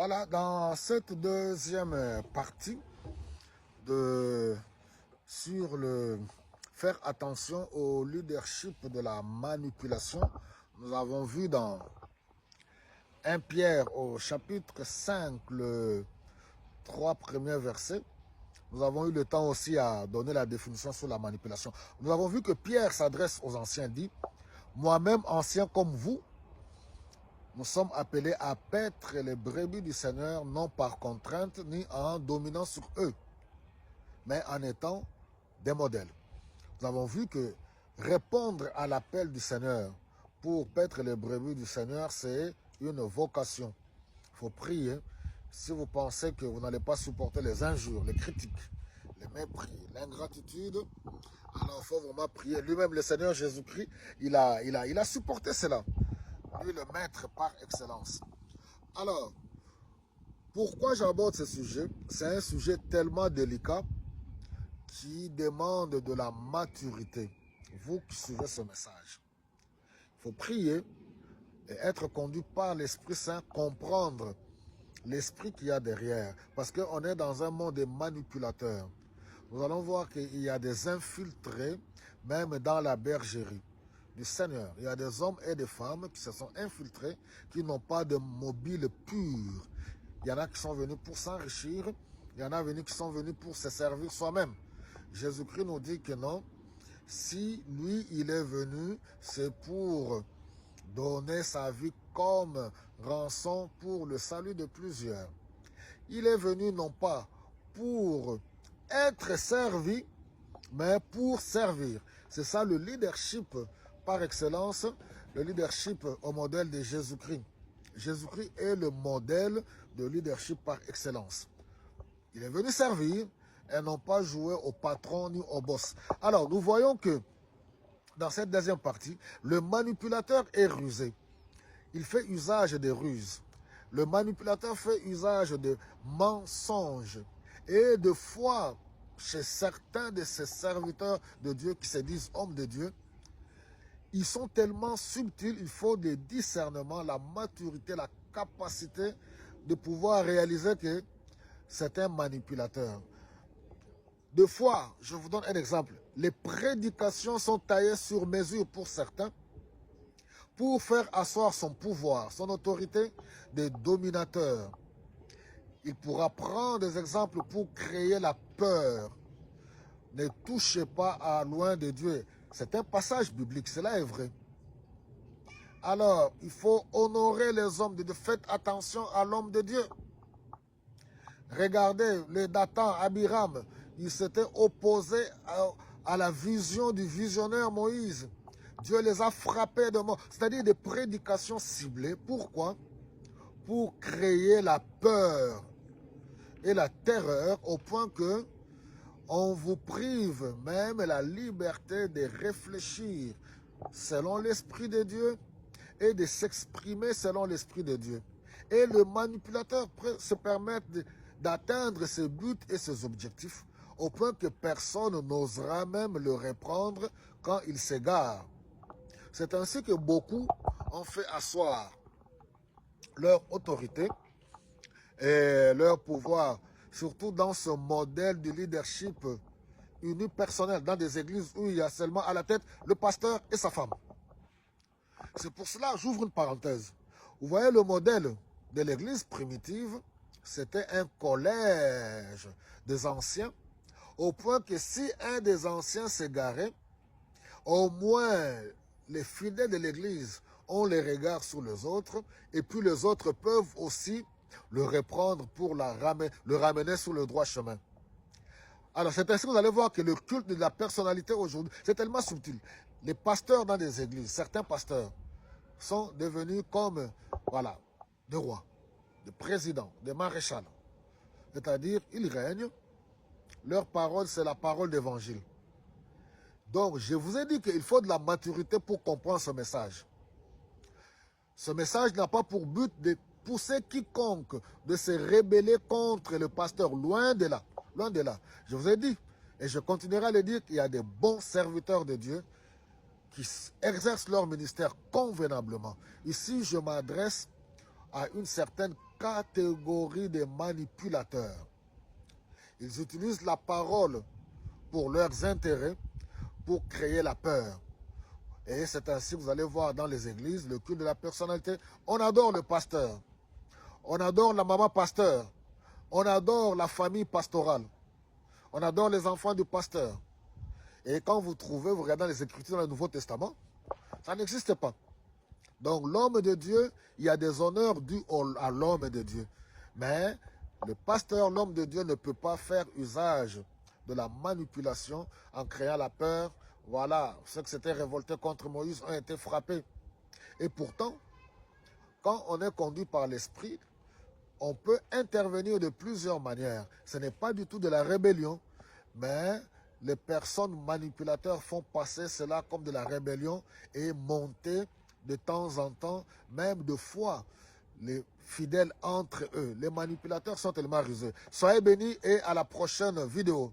Voilà, dans cette deuxième partie sur le faire attention au leadership de la manipulation, nous avons vu dans 1 Pierre au chapitre 5, le 3 premiers versets. Nous avons eu le temps aussi à donner la définition sur la manipulation. Nous avons vu que Pierre s'adresse aux anciens, dit « Moi-même, ancien comme vous, nous sommes appelés à paître les brebis du Seigneur, non par contrainte, ni en dominant sur eux, mais en étant des modèles. » Nous avons vu que répondre à l'appel du Seigneur pour paître les brebis du Seigneur, c'est une vocation. Il faut prier. Si vous pensez que vous n'allez pas supporter les injures, les critiques, les mépris, l'ingratitude, alors il faut vraiment prier. Lui-même, le Seigneur Jésus-Christ, il a supporté cela. Lui, le maître par excellence. Alors, pourquoi j'aborde ce sujet? C'est un sujet tellement délicat qui demande de la maturité. Vous qui suivez ce message, il faut prier et être conduit par l'Esprit Saint, comprendre l'esprit qu'il y a derrière. Parce qu'on est dans un monde de manipulateurs. Nous allons voir qu'il y a des infiltrés, même dans la bergerie du Seigneur. Il y a des hommes et des femmes qui se sont infiltrés, qui n'ont pas de mobile pur. Il y en a qui sont venus pour s'enrichir, il y en a qui sont venus pour se servir soi-même. Jésus-Christ nous dit que non, si lui, il est venu, c'est pour donner sa vie comme rançon pour le salut de plusieurs. Il est venu non pas pour être servi, mais pour servir. C'est ça le leadership par excellence, le leadership au modèle de Jésus-Christ. Jésus-Christ est le modèle de leadership par excellence. Il est venu servir et non pas jouer au patron ni au boss. Alors, nous voyons que dans cette deuxième partie, le manipulateur est rusé. Il fait usage des ruses. Le manipulateur fait usage de mensonges et de foi chez certains de ces serviteurs de Dieu qui se disent hommes de Dieu. Ils sont tellement subtils, il faut des discernements, la maturité, la capacité de pouvoir réaliser que c'est un manipulateur. Deux fois, je vous donne un exemple, les prédications sont taillées sur mesure pour certains, pour faire asseoir son pouvoir, son autorité de dominateur. Il pourra prendre des exemples pour créer la peur. Ne touchez pas à loin de Dieu. C'est un passage biblique, cela est vrai. Alors, il faut honorer les hommes de Dieu. Faites attention à l'homme de Dieu. Regardez, le Dathan, Abiram, il s'était opposé à la vision du visionnaire Moïse. Dieu les a frappés de mort. C'est-à-dire des prédications ciblées. Pourquoi? Pour créer la peur et la terreur au point que on vous prive même la liberté de réfléchir selon l'Esprit de Dieu et de s'exprimer selon l'Esprit de Dieu. Et le manipulateur se permet d'atteindre ses buts et ses objectifs au point que personne n'osera même le reprendre quand il s'égare. C'est ainsi que beaucoup ont fait asseoir leur autorité et leur pouvoir, surtout dans ce modèle de leadership unipersonnel, dans des églises où il y a seulement à la tête le pasteur et sa femme. C'est pour cela, j'ouvre une parenthèse. Vous voyez le modèle de l'église primitive, c'était un collège des anciens, au point que si un des anciens s'égarait, au moins les fidèles de l'église ont les regards sur les autres, et puis les autres peuvent aussi le reprendre pour le ramener sur le droit chemin. Alors c'est ainsi que vous allez voir que le culte de la personnalité aujourd'hui, c'est tellement subtil. Les pasteurs dans des églises, certains pasteurs, sont devenus comme, voilà, des rois, des présidents, des maréchals. C'est-à-dire, ils règnent, leur parole, c'est la parole d'évangile. Donc, je vous ai dit qu'il faut de la maturité pour comprendre ce message. Ce message n'a pas pour but de pousser quiconque de se rebeller contre le pasteur. Loin de là. Loin de là. Je vous ai dit, et je continuerai à le dire, qu'il y a des bons serviteurs de Dieu qui exercent leur ministère convenablement. Ici, je m'adresse à une certaine catégorie des manipulateurs. Ils utilisent la parole pour leurs intérêts, pour créer la peur. Et c'est ainsi que vous allez voir dans les églises le culte de la personnalité. On adore le pasteur. On adore la maman pasteur. On adore la famille pastorale. On adore les enfants du pasteur. Et quand vous regardez les Écritures dans le Nouveau Testament, ça n'existe pas. Donc l'homme de Dieu, il y a des honneurs dus à l'homme de Dieu. Mais le pasteur, l'homme de Dieu, ne peut pas faire usage de la manipulation en créant la peur. Voilà, ceux qui s'étaient révoltés contre Moïse ont été frappés. Et pourtant, quand on est conduit par l'Esprit, on peut intervenir de plusieurs manières. Ce n'est pas du tout de la rébellion, mais les personnes manipulateurs font passer cela comme de la rébellion et monter de temps en temps, même de fois, les fidèles entre eux. Les manipulateurs sont tellement rusés. Soyez bénis et à la prochaine vidéo.